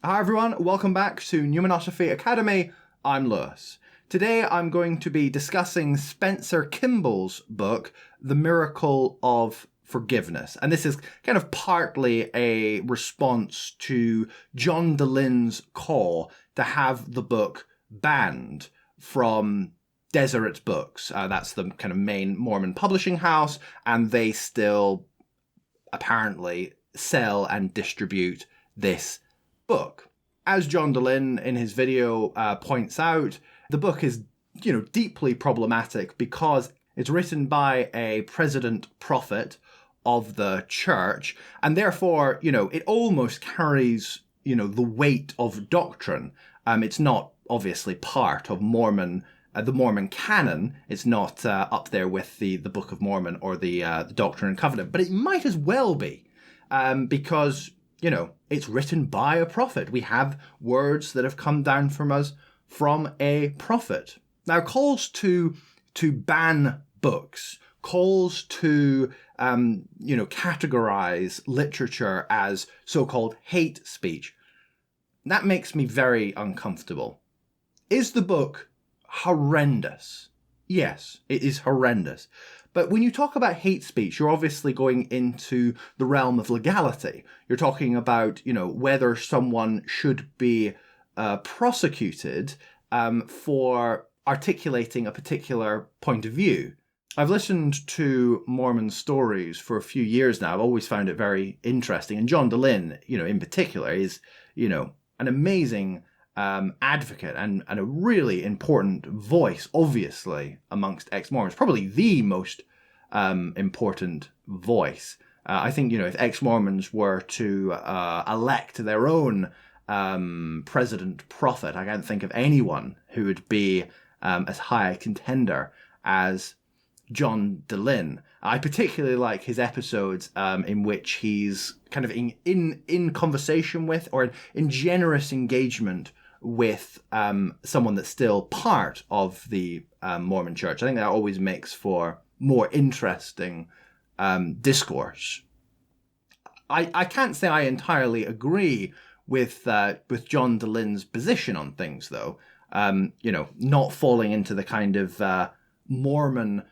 Hi everyone, welcome back to Numinosophy Academy. I'm Lewis. Today I'm going to be discussing Spencer Kimball's book, The Miracle of Forgiveness. And this is kind of partly a response to John Dehlin's call to have the book banned from Deseret Books. That's the kind of main Mormon publishing house, and they still apparently sell and distribute this book. As John Dehlin in his video points out, the book is, deeply problematic because it's written by a president prophet of the church, and therefore, it almost carries, the weight of doctrine. It's not obviously part of the Mormon canon. It's not up there with the Book of Mormon or the Doctrine and Covenant, but it might as well be, because it's written by a prophet. We have words that have come down from us from a prophet. Now, calls to ban books, calls to, categorize literature as so-called hate speech, that makes me very uncomfortable. Is the book horrendous? Yes, it is horrendous. But when you talk about hate speech, you're obviously going into the realm of legality. You're talking about, whether someone should be prosecuted for articulating a particular point of view. I've listened to Mormon stories for a few years now. I've always found it very interesting. And John Dehlin, in particular, is, an amazing advocate and a really important voice, obviously, amongst ex-Mormons. Probably the most important voice. I think, if ex-Mormons were to elect their own president prophet, I can't think of anyone who would be as high a contender as John Dehlin. I particularly like his episodes in which he's kind of in conversation with, or in generous engagement with someone that's still part of the Mormon church. I think that always makes for more interesting discourse. I can't say I entirely agree with John Dehlin's position on things, though. Not falling into the kind of Mormon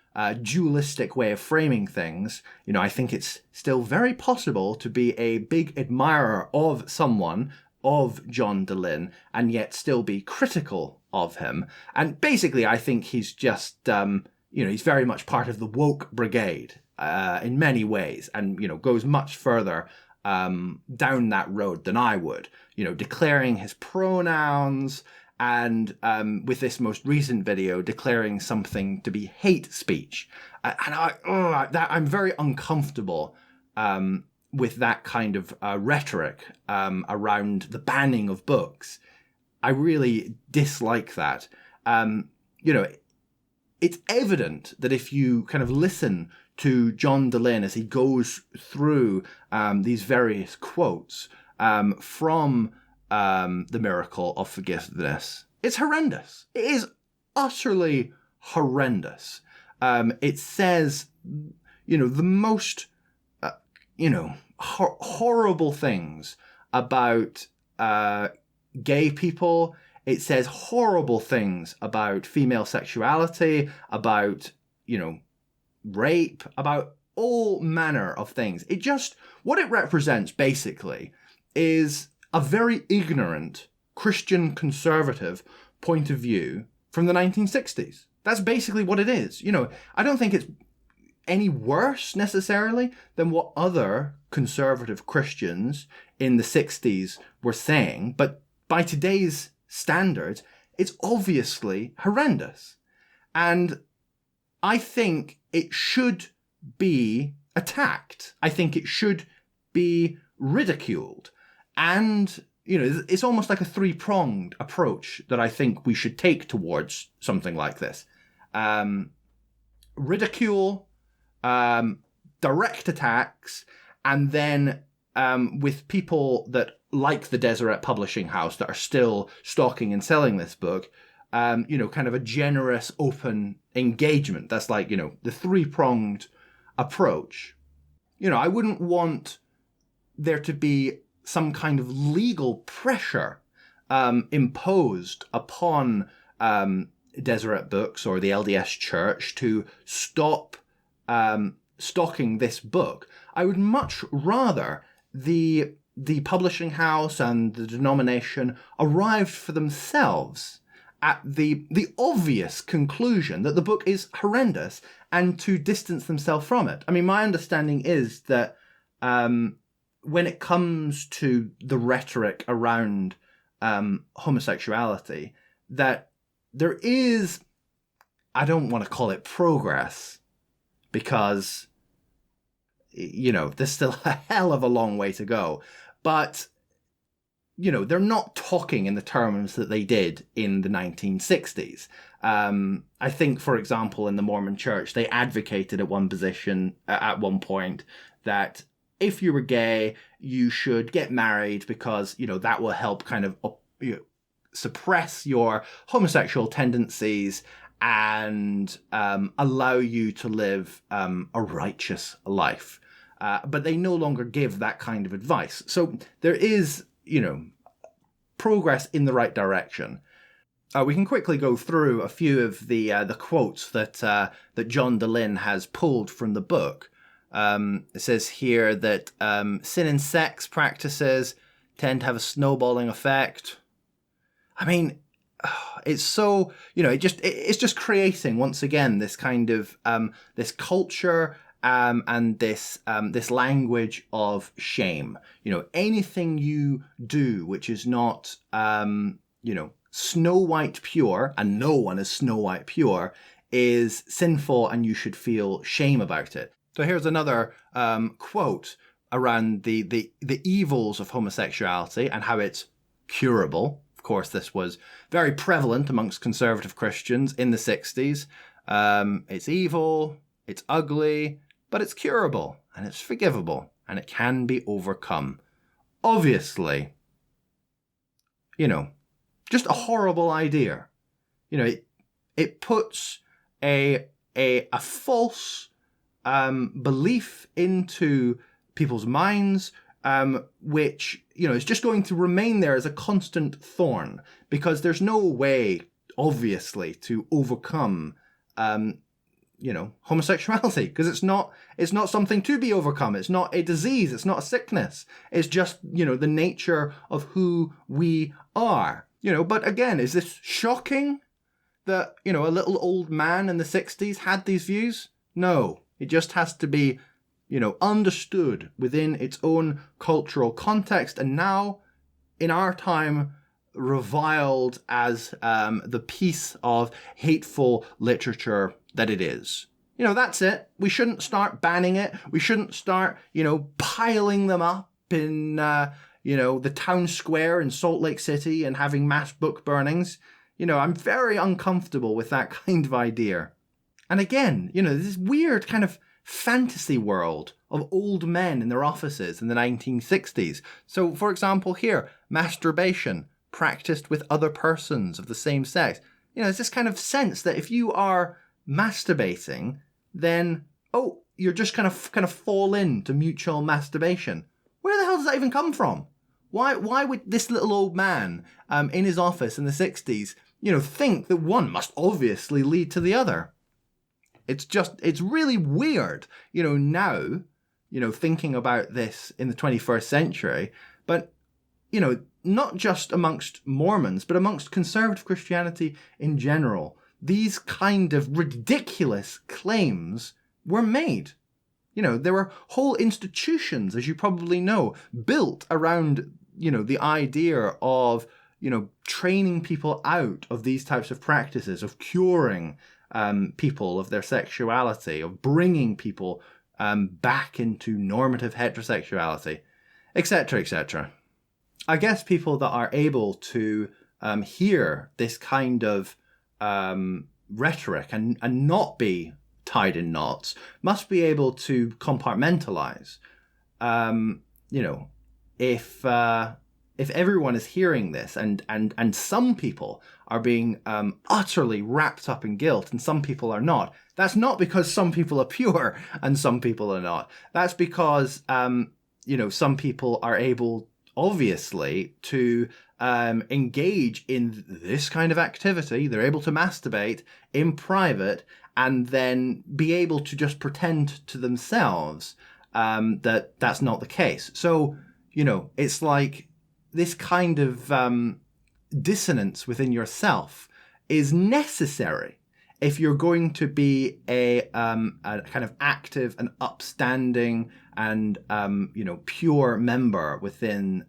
dualistic way of framing things. I think it's still very possible to be a big admirer of someone, of John Dehlin, and yet still be critical of him. And basically, I think he's just, he's very much part of the woke brigade in many ways, and, goes much further down that road than I would, declaring his pronouns, and with this most recent video, declaring something to be hate speech. I'm very uncomfortable with that kind of rhetoric around the banning of books. I really dislike that. It's evident that if you kind of listen to John Dehlin as he goes through these various quotes from The Miracle of Forgiveness, it's horrendous. It is utterly horrendous. It says, the most horrible things about gay people. It says horrible things about female sexuality, about, rape, about all manner of things. What it represents basically is a very ignorant Christian conservative point of view from the 1960s. That's basically what it is. I don't think it's any worse necessarily than what other conservative Christians in the 60s were saying, but by today's standards, it's obviously horrendous. And I think it should be attacked. I think it should be ridiculed. And, it's almost like a three-pronged approach that I think we should take towards something like this. Ridicule, direct attacks, and then with people that, like the Deseret Publishing House, that are still stocking and selling this book, kind of a generous, open engagement. That's like, the three-pronged approach. I wouldn't want there to be some kind of legal pressure imposed upon Deseret Books or the LDS Church to stop stocking this book. I would much rather the publishing house and the denomination arrived for themselves at the obvious conclusion that the book is horrendous and to distance themselves from it. I mean, my understanding is that when it comes to the rhetoric around homosexuality, that there is, I don't want to call it progress, because, you know, there's still a hell of a long way to go. But, you know, they're not talking in the terms that they did in the 1960s. I think, for example, in the Mormon Church, they advocated at one point that if you were gay, you should get married because, you know, that will help kind of suppress your homosexual tendencies and allow you to live a righteous life. But they no longer give that kind of advice. So there is, you know, progress in the right direction. We can quickly go through a few of the quotes that John Dehlin has pulled from the book. It says here that sin and sex practices tend to have a snowballing effect. I mean, it's so, you know, it's just creating once again this kind of this culture and this language of shame. You know, anything you do which is not you know, Snow White pure, and no one is Snow White pure, is sinful and you should feel shame about it. So here's another quote around the evils of homosexuality and how it's curable. Of course, this was very prevalent amongst conservative Christians in the 60s. It's evil, it's ugly, but it's curable and it's forgivable and it can be overcome. Obviously, you know, just a horrible idea. You know, it puts a false belief into people's minds, which, you know, is just going to remain there as a constant thorn, because there's no way, obviously, to overcome, you know, homosexuality, because it's not something to be overcome. It's not a disease. It's not a sickness. It's just, you know, the nature of who we are. You know, but again, is this shocking that, you know, a little old man in the 60s had these views? No, it just has to be, you know, understood within its own cultural context, and now, in our time, reviled as the piece of hateful literature that it is. You know, that's it. We shouldn't start banning it. We shouldn't start, you know, piling them up in, you know, the town square in Salt Lake City and having mass book burnings. You know, I'm very uncomfortable with that kind of idea. And again, you know, this weird kind of fantasy world of old men in their offices in the 1960s. So, for example, here, masturbation practiced with other persons of the same sex. You know, there's this kind of sense that if you are masturbating, then, oh, you're just kind of fall into mutual masturbation. Where the hell does that even come from? Why would this little old man in his office in the 60s, you know, think that one must obviously lead to the other? It's really weird, you know, now, you know, thinking about this in the 21st century, but, you know, not just amongst Mormons, but amongst conservative Christianity in general, these kind of ridiculous claims were made. You know, there were whole institutions, as you probably know, built around, you know, the idea of, you know, training people out of these types of practices, of curing people of their sexuality, of bringing people back into normative heterosexuality, etc., etc. I guess people that are able to hear this kind of rhetoric and not be tied in knots must be able to compartmentalize. You know, if everyone is hearing this and some people are being utterly wrapped up in guilt and some people are not, that's not because some people are pure and some people are not. That's because, you know, some people are able obviously, to engage in this kind of activity. They're able to masturbate in private and then be able to just pretend to themselves that that's not the case. So, you know, it's like this kind of dissonance within yourself is necessary if you're going to be a kind of active and upstanding and you know, pure member within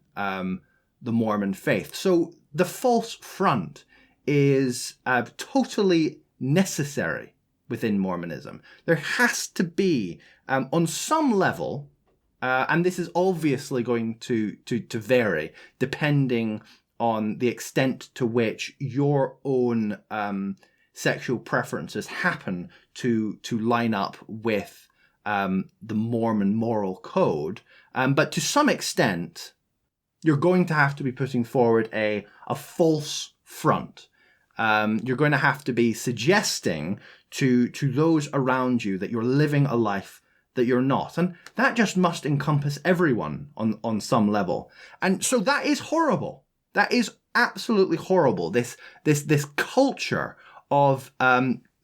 the Mormon faith. So the false front is totally necessary within Mormonism. There has to be, on some level, and this is obviously going to vary depending on the extent to which your own sexual preferences happen to line up with the Mormon moral code. But to some extent, you're going to have to be putting forward a false front. You're going to have to be suggesting to those around you that you're living a life that you're not. And that just must encompass everyone on some level. And so that is horrible. That is absolutely horrible. This culture of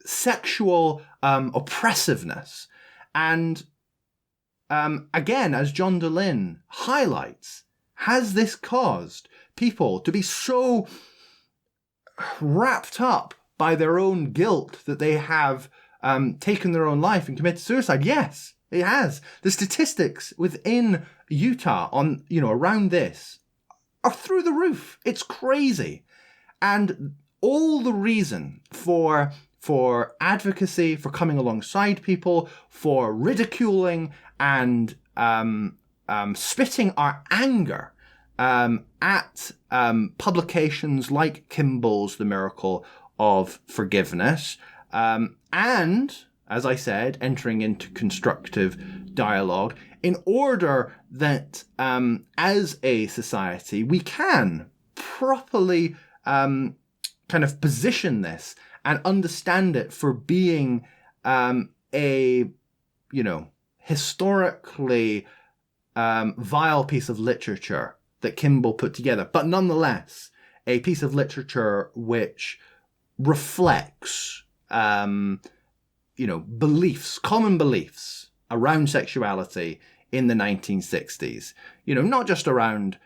sexual oppressiveness. And again, as John Dehlin highlights, has this caused people to be so wrapped up by their own guilt that they have taken their own life and committed suicide? Yes, it has. The statistics within Utah on, you know, around this are through the roof. It's crazy. And all the reason for advocacy, for coming alongside people, for ridiculing and spitting our anger at publications like Kimball's The Miracle of Forgiveness, and, as I said, entering into constructive dialogue in order that as a society we can properly kind of position this and understand it for being a, you know, historically vile piece of literature that Kimball put together, but nonetheless a piece of literature which reflects, you know, beliefs, common beliefs around sexuality in the 1960s. You know, not just around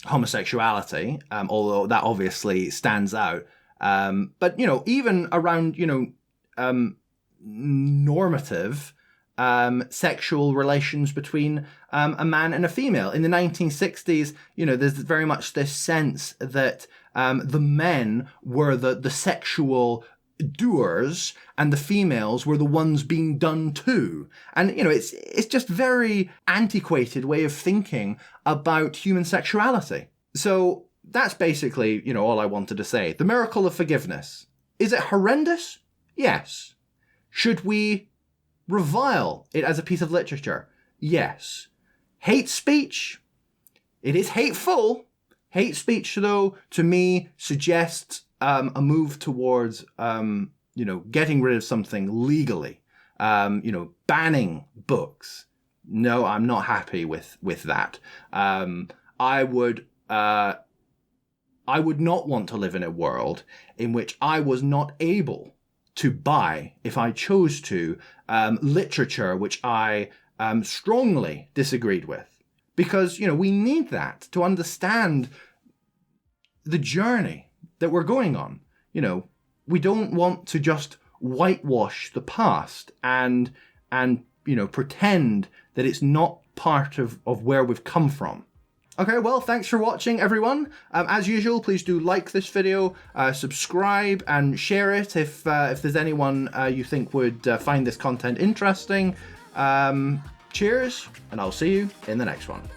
homosexuality, although that obviously stands out, but, you know, even around, you know, normative sexual relations between a man and a female. In the 1960s, you know, there's very much this sense that the men were the sexual doers and the females were the ones being done to. And, you know, it's just very antiquated way of thinking about human sexuality. So that's basically, you know, all I wanted to say. The Miracle of Forgiveness. Is it horrendous? Yes. Should we revile it as a piece of literature? Yes. Hate speech? It is hateful. Hate speech, though, to me, suggests a move towards, you know, getting rid of something legally. You know, banning books. No, I'm not happy with that. I would not want to live in a world in which I was not able to buy, if I chose to, literature which I strongly disagreed with. Because, you know, we need that to understand the journey that we're going on. You know, we don't want to just whitewash the past and you know, pretend that it's not part of where we've come from. Okay, well, thanks for watching, everyone. As usual, please do like this video, subscribe, and share it if there's anyone you think would find this content interesting. Cheers, and I'll see you in the next one.